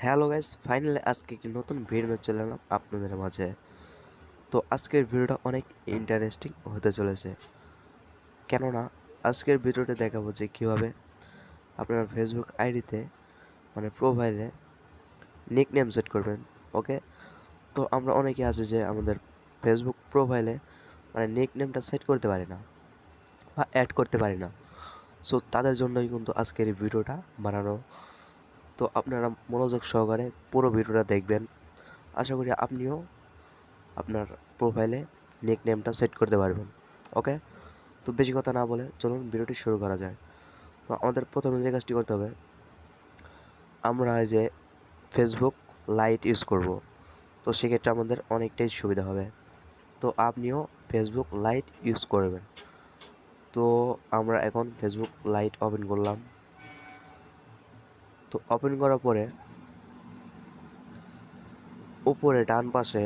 Hello guys, finally আজকে একটি নতুন ভিডিও নিয়ে চলে এলাম আপনাদের মাঝে। তো আজকের ভিডিওটা অনেক ইন্টারেস্টিং হতে চলেছে, কেননা আজকের ভিডিওতে দেখাবো যে কীভাবে আপনার ফেসবুক আইডিতে মানে প্রোফাইলে নিকনেম সেট করবেন। ওকে, তো আমরা অনেকে আছে যে আমাদের ফেসবুক প্রোফাইলে মানে নিকনেমটা সেট করতে পারি না বা অ্যাড করতে পারি না। সো তাদের জন্যই কিন্তু আজকের এই ভিডিওটা বানানো। তো আপনারা মনোযোগ সহকারে পুরো ভিডিওটা দেখবেন। আশা করি আপনিও আপনার প্রোফাইলে নিকনেমটা সেট করতে পারবেন। ওকে, তো বেশি কথা না বলে চলুন ভিডিওটি শুরু করা যায়। তো আমাদের প্রথমে যে কাজটি করতে হবে, আমরা এই যে ফেসবুক লাইট ইউজ করব, তো সেক্ষেত্রে আমাদের অনেকটাই সুবিধা হবে। তো আপনিও ফেসবুক লাইট ইউজ করবেন। তো আমরা এখন ফেসবুক লাইট ওপেন করলাম। তো ওপেন করার পরে উপরে ডান পাশে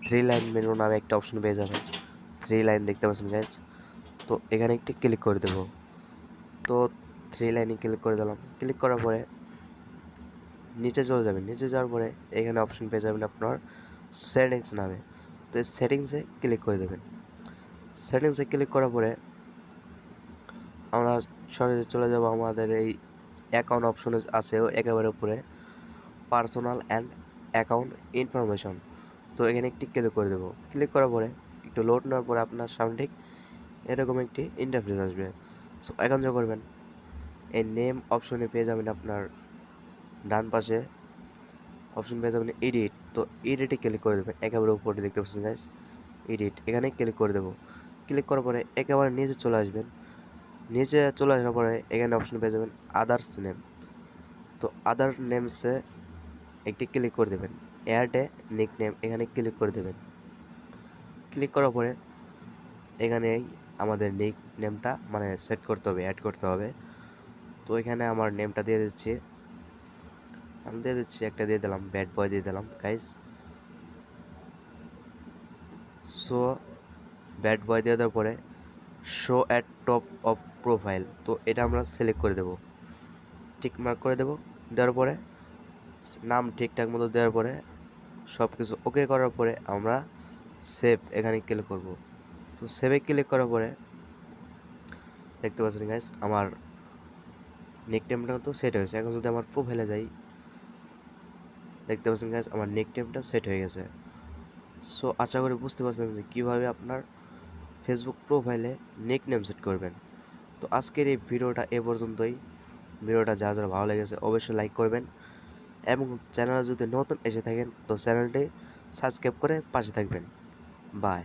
থ্রি লাইন মেনু নামে একটা অপশন পেয়ে যাবেন। থ্রি লাইন দেখতে পাচ্ছেন গাইজ, তো এখানে একটি ক্লিক করে দেব। তো থ্রি লাইনে ক্লিক করে দিলাম। ক্লিক করার পরে নিচে চলে যাবেন। নিচে যাওয়ার পরে এখানে অপশন পেয়ে যাবেন আপনার সেটিংস নামে। তো এই সেটিংসে ক্লিক করে দেবেন। সেটিংসে ক্লিক করার পরে আমরা সরাসরি চলে যাব আমাদের এই অ্যাকাউন্ট অপশনে আছে একেবারে উপরে পার্সোনাল অ্যান্ড অ্যাকাউন্ট ইনফরমেশন। তো এখানে একটি ক্লিক করে দেবো। ক্লিক করার পরে একটু লোড নেওয়ার পরে আপনার সামনে ঠিক এরকম একটি ইন্টারফেস আসবে। সো এখন যা করবেন, এই নেম অপশনে পেয়ে যাবেন আপনার ডান পাশে অপশন পেয়ে যাবেন এডিট। তো এডিটে ক্লিক করে দেবেন। একেবারে উপরে দেখতে পাচ্ছেন গাইস, এডিট, এখানে ক্লিক করে দেবো। ক্লিক করার পরে একেবারে নিচে চলে আসবেন। নিচে চলে আসার পরে এখানে অপশন পেয়ে যাবেন আদার্স নেম। তো আদার নেমসে একটি ক্লিক করে দেবেন। অ্যাড এ নিক নেম, এখানে ক্লিক করে দেবেন। ক্লিক করার পরে এখানে আমাদের নিক নেমটা মানে সেট করতে হবে, অ্যাড করতে হবে। তো এখানে আমার নেমটা দিয়ে দিচ্ছি, আমি দিয়ে দিচ্ছি একটা দিয়ে দিলাম, ব্যাড বয় দিয়ে দিলাম গাইস। সো ব্যাড বয় দিয়ে দেওয়ার পরে show at top of profile, তো এটা আমরা সিলেক্ট করে দেব, টিক মার্ক করে দেব। দেওয়ার পরে নাম ঠিকঠাক মতো দেওয়ার পরে সব কিছু ওকে করার পরে আমরা সেভ এখানে ক্লিক করব। তো সেভে ক্লিক করার পরে দেখতে পাচ্ছেন গাইস আমার নিকনেমটা তো সেট হয়েছে। এখন যদি আমার প্রোফাইলে যাই, দেখতে পাচ্ছেন গাইস আমার নিকনেমটা সেট হয়ে গেছে। সো আশা করি বুঝতে পারছেন যে কীভাবে আপনার ফেসবুক প্রোফাইলে নিকনেম সেট করবেন। তো আজকের এই ভিডিওটা এ পর্যন্তই। ভিডিওটা যা যা ভালো লেগেছে অবশ্যই লাইক করবেন এবং চ্যানেলে যদি নতুন এসে থাকেন তো চ্যানেলটি সাবস্ক্রাইব করে পাশে থাকবেন। বাই।